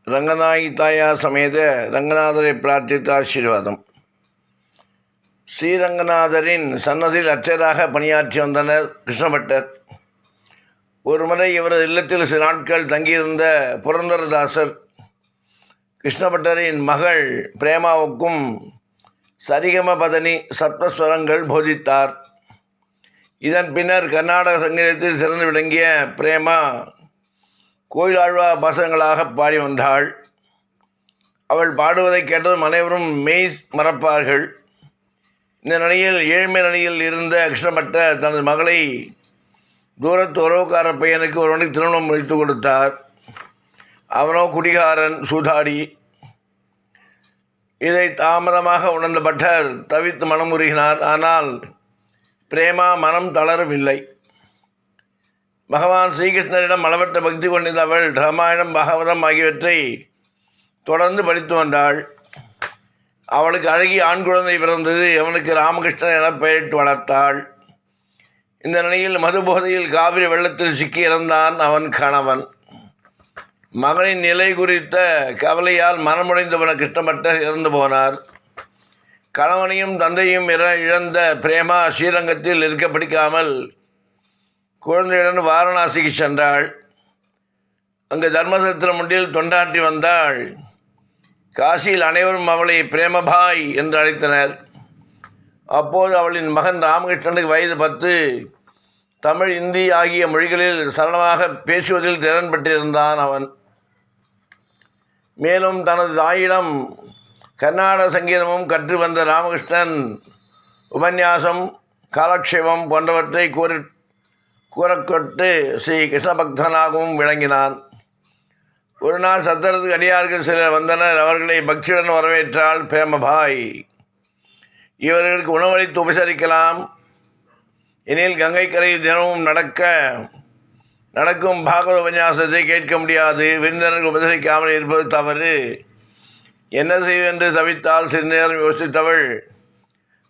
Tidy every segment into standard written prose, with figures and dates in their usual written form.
ரங்கநாயகி தாயார் சமேத ரங்கநாதரை பிரார்த்தித்த ஆசீர்வாதம். ஸ்ரீரங்கநாதரின் சன்னதியில் அர்ச்சகராக பணியாற்றி வந்தனர் கிருஷ்ணபட்டர். ஒருமுறை இவரது இல்லத்தில் சில நாட்கள் தங்கியிருந்த புரந்தரதாசர் கிருஷ்ணபட்டரின் மகள் பிரேமாவுக்கும் சரிகம பதனி சப்தஸ்வரங்கள் போதித்தார். இதன் பின்னர் கர்நாடக சங்கீதத்தில் சிறந்து விளங்கிய பிரேமா கோயிலாழ்வா பாசங்களாக பாடி வந்தாள். அவள் பாடுவதை கேட்டதும் அனைவரும் மெய் மறப்பார்கள். இந்த நிலையில் ஏழ்மை நிலையில் இருந்த கிருஷ்ணபட்டர் தனது மகளை தூரத்து உறவுக்கார பையனுக்கு ஒருவனுக்கு திருமணம் முடித்து கொடுத்தார். அவனோ குடிகாரன், சூதாடி. இதை தாமதமாக உணர்ந்த பட்டர் தவித்து மனமுருகினார். ஆனால் பிரேமா மனம் தளரவில்லை. பகவான் ஸ்ரீகிருஷ்ணரிடம் அளவற்ற பக்தி கொண்டிருந்த அவள் ராமாயணம், பாகவதம் ஆகியவற்றை தொடர்ந்து படித்து வந்தாள். அவளுக்கு அழகிய ஆண் குழந்தை பிறந்தது. அவனுக்கு ராமகிருஷ்ணன் என பெயரிட்டு வளர்த்தாள். இந்த நிலையில் மதுபோதையில் காவிரி வெள்ளத்தில் சிக்கி இறந்தான் அவன் கணவன். மகனின் நிலை குறித்த கவலையால் மனமுடைந்தவன கிருஷ்ணபட்டர் இறந்து போனார். கணவனையும் தந்தையும் இழந்த பிரேமா ஸ்ரீரங்கத்தில் இருக்க பிடிக்காமல் குழந்தையுடன் வாரணாசிக்கு சென்றாள். அங்கு தர்மசத்திரம் ஒன்றில் தொண்டாற்றி வந்தாள். காசியில் அனைவரும் அவளை பிரேமபாய் என்று அழைத்தனர். அப்போது அவளின் மகன் ராமகிருஷ்ணனுக்கு வயது 10. தமிழ், இந்தி ஆகிய மொழிகளில் சரளமாக பேசுவதில் திறன் பெற்றிருந்தான் அவன். மேலும் தனது தாயிடம் கர்நாடக சங்கீதமும் கற்று வந்த ராமகிருஷ்ணன் உபன்யாசம், காலக்ஷேபம் போன்றவற்றை கூறக்கொட்டு ஸ்ரீ கிருஷ்ண பக்தனாகவும் விளங்கினான். ஒரு நாள் சத்திரத்துக்கு அடியார்கள் சிலர் வந்தனர். அவர்களை பக்தியுடன் வரவேற்றாள் பிரேமபாய். இவர்களுக்கு உணவளித்து உபசரிக்கலாம் எனில் கங்கை கரையில் தினமும் நடக்கும் பாகவத உபன்யாசத்தை கேட்க முடியாது. விருந்தினர்கள் உபசரிக்காமல் இருப்பது தவறு. என்ன செய்வென்று தவித்தால் சிறிது நேரம் யோசித்தவள்,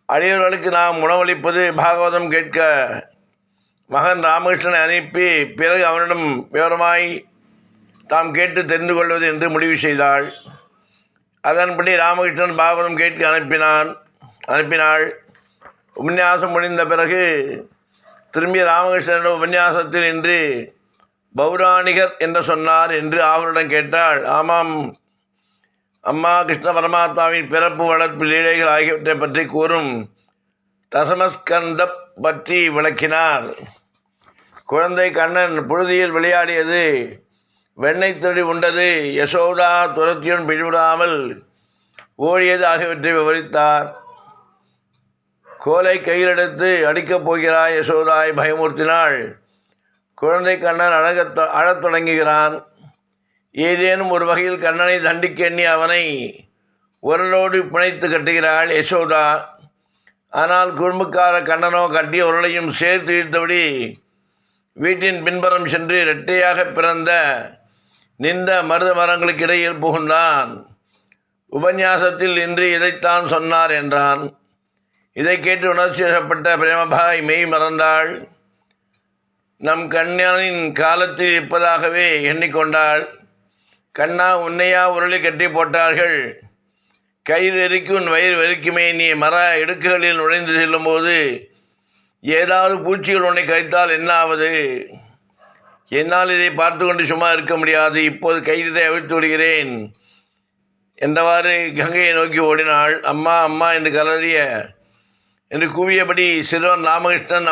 அடியவர்களுக்கு நாம் உணவளிப்பது பாகவதம் கேட்க மகன் ராமகிருஷ்ணனை அனுப்பி பிறகு அவனிடம் விவரமாய் தாம் கேட்டு தெரிந்து கொள்வது என்று முடிவு செய்தாள். அதன்படி ராமகிருஷ்ணன் பாகவதம் கேட்க அனுப்பினாள். உபன்யாசம் முடிந்த பிறகு திரும்பிய ராமகிருஷ்ணனிடம் உபன்யாசத்தில் இன்று பௌராணிகர் என்று சொன்னார் என்று அவருடன் கேட்டாள். ஆமாம் அம்மா, கிருஷ்ண பரமாத்மாவின் பிறப்பு, வளர்ப்பு, லீலைகள் ஆகியவற்றை பற்றி கூறும் தசமஸ்கந்த பற்றி விளக்கினார். குழந்தை கண்ணன் புழுதியில் விளையாடியது, வெண்ணெய் திருடி உண்டது, யசோதா துரத்தியுடன் பிடிவிடாமல் ஓடியது ஆகியவற்றை விவரித்தார். கோலை கையிலெடுத்து அடிக்கப் போகிறாய் யசோதாய் பயமுறுத்தினாள். குழந்தை கண்ணன் அழத் தொடங்குகிறான். ஏதேனும் ஒரு வகையில் கண்ணனை தண்டிக்க எண்ணி அவனை உரலோடு பிணைத்து கட்டுகிறாள் யசோதா. ஆனால் குறும்புக்கார கண்ணனோ கட்டிய உரலையும் சேர்த்து இழுத்தபடி வீட்டின் பின்புறம் சென்று இரட்டையாக பிறந்த நின்ற மருத மரங்களுக்கு இடையில் புகுந்தான். உபன்யாசத்தில் இன்று இதைத்தான் சொன்னார் என்றான். இதை கேட்டு உணர்ச்சியப்பட்ட பிரேமபாய் மெய் மறந்தாள். நம் கண்ணனின் காலத்தில் இருப்பதாகவே எண்ணிக்கொண்டாள். கண்ணா, உன்னையா உருளி கட்டி போட்டார்கள்? கயிறு எரிக்கு உன் வயிறு வெறிக்குமே. நீ மர இடுக்குகளில் நுழைந்து செல்லும்போது ஏதாவது பூச்சிகள் உன்னை கழித்தால் என்ன ஆவது? என்னால் இதை பார்த்து கொண்டு சும்மா இருக்க முடியாது. இப்போது கயிறை அவிழ்த்து விடுகிறேன் என்றவாறு கங்கையை நோக்கி ஓடினாள். அம்மா அம்மா என்று கூவியபடி சிறுவன் ராமகிருஷ்ணன்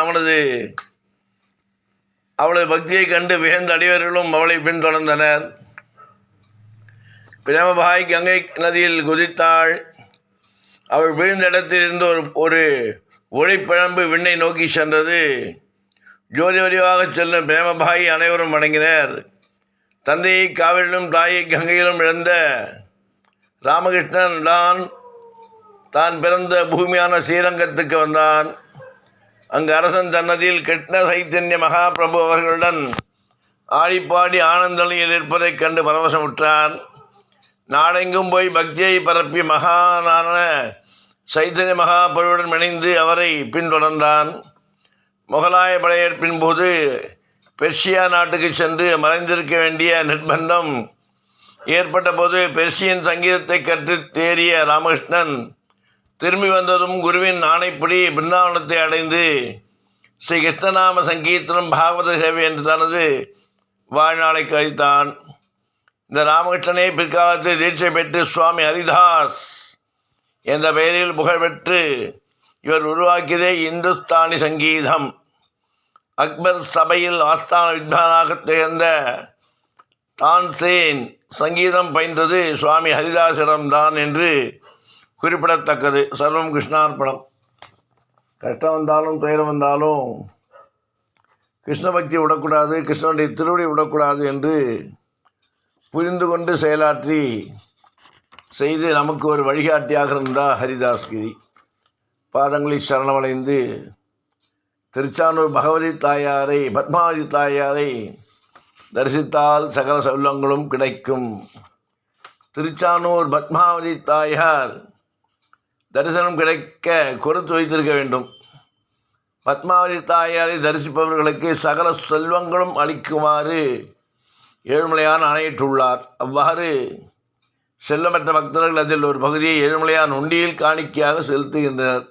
அவளது பக்தியை கண்டு வியந்த அடியவர்களும் அவளை பின்தொடர்ந்தனர். பிரேமபாய் கங்கை நதியில் குதித்தாள். அவள் விழுந்த இடத்திலிருந்து ஒரு ஒளிப்பிழம்பு விண்ணை நோக்கி சென்றது. ஜோதி வடிவாக செல்லும் பிரேமபாய் அனைவரும் வணங்கினர். தந்தையை காவிரியிலும் தாயை கங்கையிலும் இழந்த ராமகிருஷ்ணன் தான் பிறந்த பூமியான ஸ்ரீரங்கத்துக்கு வந்தான். அங்கு அரசன் சன்னதியில் கிருஷ்ண சைத்தன்ய மகாபிரபு அவர்களுடன் ஆடிப்பாடி ஆனந்தலையில் இருப்பதைக் கண்டு பரவசமுற்றான். நாடெங்கும் போய் பக்தியை பரப்பி மகானான சைத்தன்ய மகாபிரபுவுடன் இணைந்து அவரை பின்தொடர்ந்தான். முகலாய படையெடுப்பின் போது பெர்ஷியா நாட்டுக்கு சென்று மறைந்திருக்க வேண்டிய நிர்பந்தம் ஏற்பட்ட போது பெர்சியன் சங்கீதத்தை கற்று தேறிய ராமகிருஷ்ணன் திரும்பி வந்ததும் குருவின் ஆணைப்படி பிருந்தாவனத்தை அடைந்து ஸ்ரீ கிருஷ்ணநாம சங்கீர்த்தனம் பாகவத சேவை என்று தனது வாழ்நாளை கழித்தான். இந்த ராமகிருஷ்ணனை பிற்காலத்தில் தீட்சை பெற்று சுவாமி ஹரிதாஸ் என்ற பெயரில் புகழ்பெற்று இவர் உருவாக்கியதே இந்துஸ்தானி சங்கீதம். அக்பர் சபையில் ஆஸ்தான வித்வானாக திகழ்ந்த தான்சேன் சங்கீதம் பயின்றது சுவாமி ஹரிதாசிடம்தான் என்று குறிப்பிடத்தக்கது. சர்வம் கிருஷ்ணார்ப்பணம். கஷ்டம் வந்தாலும் துயரம் வந்தாலும் கிருஷ்ண பக்தி விடக்கூடாது, கிருஷ்ணனுடைய திருவடி விடக்கூடாது என்று புரிந்து கொண்டு செயலாற்றி செய்து நமக்கு ஒரு வழிகாட்டியாக இருந்தால் ஹரிதாஸ்கிரி. பாதங்களில் சரணமடைந்து திருச்சானூர் பகவதி தாயாரை, பத்மாவதி தாயாரை தரிசித்தால் சகல செல்வங்களும் கிடைக்கும். திருச்சானூர் பத்மாவதி தாயார் தரிசனம் கிடைக்க கொடுத்து வைத்திருக்க வேண்டும். பத்மாவதி தாயாரை தரிசிப்பவர்களுக்கு சகல செல்வங்களும் அளிக்குமாறு ஏழுமலையான் ஆணையிட்டுள்ளார். அவ்வாறு செல்வமற்ற பக்தர்கள் அதில் ஒரு பகுதியை ஏழுமலையான் உண்டியில் காணிக்கையாக செலுத்துகின்றனர்.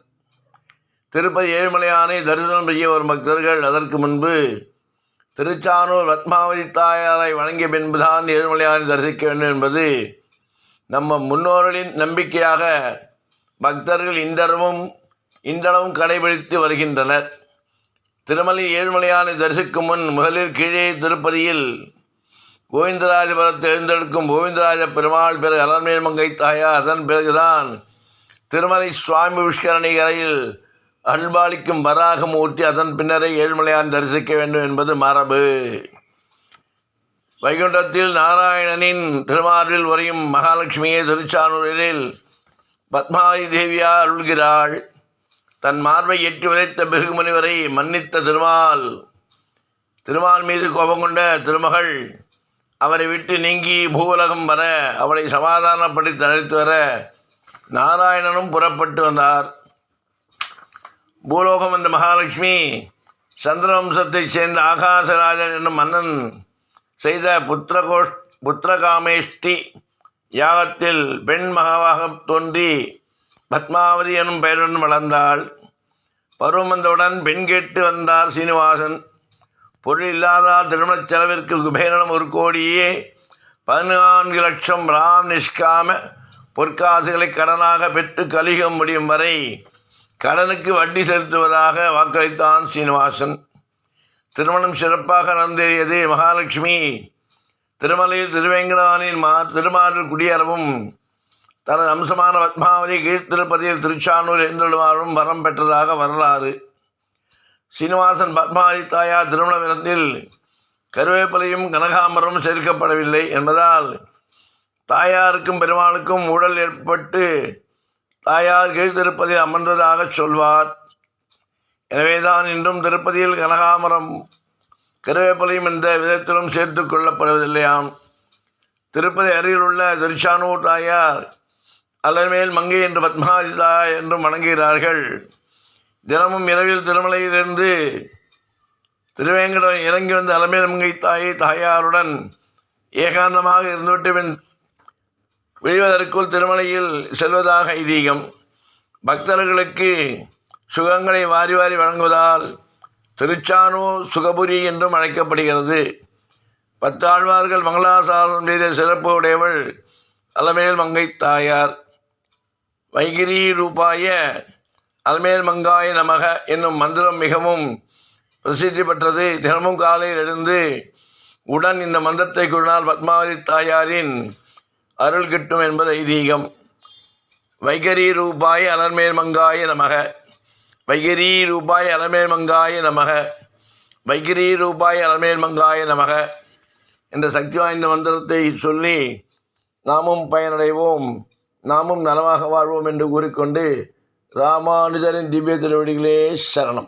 திருப்பதி ஏழுமலையானை தரிசனம் செய்ய வரும் பக்தர்கள் அதற்கு முன்பு திருச்சானூர் பத்மாவதி தாயாரை வணங்கிய பின்புதான் ஏழுமலையானை தரிசிக்க வேண்டும் என்பது நம்ம முன்னோர்களின் நம்பிக்கையாக பக்தர்கள் இன்றளவும் கடைபிடித்து வருகின்றனர். திருமலை ஏழுமலையானை தரிசிக்கும் முன் முதலில் கீழே திருப்பதியில் கோவிந்தராஜபுரத்தை எழுந்தெடுக்கும் கோவிந்தராஜ பெருமாள், பிறகு அலர்மேல் மங்கை தாயார், அதன் பிறகுதான் திருமலை சுவாமி புஷ்கரணி கரையில் அல்பாளிக்கும் வராகமூர்த்தி, அதன் பின்னரே ஏழுமலையான் தரிசிக்க வேண்டும் என்பது மரபு. வைகுண்டத்தில் நாராயணனின் திருமார்பில் உறையும் மகாலட்சுமியை திருச்சானூரில் பத்மாவதி தேவியார் அருள்கிறாள். தன் மார்பை எட்டி உதைத்த பிருகுமுனிவரை மன்னித்த திருமால் மீது கோபம் கொண்ட திருமகள் அவரை விட்டு நீங்கி பூவுலகம் வர அவளை சமாதானப்படுத்தி அழைத்து வர நாராயணனும் புறப்பட்டு வந்தார். பூலோகம் வந்த மகாலட்சுமி சந்திரவம்சத்தைச் சேர்ந்த ஆகாசராஜன் என்னும் மன்னன் செய்த புத்திரகாமேஷ்டி யாகத்தில் பெண் மகாவாக தோன்றி பத்மாவதி எனும் பெயருடன் வளர்ந்தாள். பருவம் வந்தவுடன் பெண் கேட்டு வந்தார் சீனிவாசன். பொருள் இல்லாதால் திருமணச் செலவிற்கு குபேரனும் 1,14,00,000 ராம் நிஷ்காம பொற்காசுகளை கடனாக பெற்று கலியுகம் முடியும் வரை கடனுக்கு வட்டி செலுத்துவதாக வாக்களித்தான் சீனிவாசன். திருமணம் சிறப்பாக நடந்தேறியது. மகாலட்சுமி திருமலையில் திருவேங்கடவானின் திருமாரில் குடியேறவும் தனது அம்சமான பத்மாவதி கீழ்த்திருப்பதியில் திருச்சானூர் எழுந்தொழுமாறும் வரம் பெற்றதாக வரலாறு. சீனிவாசன் பத்மாவதி தாயார் திருமண விரத்தில் கருவேப்பிலையும் கனகாமரமும் சேர்க்கப்படவில்லை என்பதால் தாயாருக்கும் பெருமாளுக்கும் ஊழல் ஏற்பட்டு தாயார் கீழ்த்திருப்பதில் அமர்ந்ததாக சொல்வார். எனவேதான் இன்றும் திருப்பதியில் கனகாமரம் கருவேப்பிலையும் எந்த விதத்திலும் சேர்த்து கொள்ளப்படுவதில்லையாம். திருப்பதி அருகில் உள்ள திருச்சானூர் தாயார் அலர்மேல் மங்கை என்று பத்மாவதி தாயார் என்றும் வணங்குகிறார்கள். தினமும் இரவில் திருமலையிலிருந்து திருவேங்கடம் இறங்கி வந்த அலர்மேல் மங்கை தாயாருடன் ஏகாந்தமாக இருந்துவிட்டு பின் விழுவதற்குள் திருமலையில் செல்வதாக ஐதீகம். பக்தர்களுக்கு சுகங்களை வாரி வாரி வழங்குவதால் திருச்சானூர் சுகபுரி என்றும் அழைக்கப்படுகிறது. 10 ஆழ்வார்கள் மங்களாசாசனம் செய்த சிறப்பு உடையவள் அலமேல் மங்கை தாயார். வைகிரி ரூபாய அலமேல் மங்காய நமக என்னும் மந்திரம் மிகவும் பிரசித்தி பெற்றது. தினமும் காலையில் எழுந்து உடன் இந்த மந்திரத்தை கூறினால் பத்மாவதி தாயாரின் அருள் கிட்டும் என்பது ஐதீகம். வைகரி ரூபாய அலர்மேல் மங்காய நமக, வைகிரி ரூபாய அலமேல் மங்காய நமக, வைகிரி ரூபாய அலமேல் மங்காய நமக என்ற சக்தி வாய்ந்த மந்திரத்தை சொல்லி நாமும் பயனடைவோம், நாமும் நலமாக வாழ்வோம் என்று கூறிக்கொண்டு ராமானுஜரின் திவ்ய திருவடிகளே சரணம்.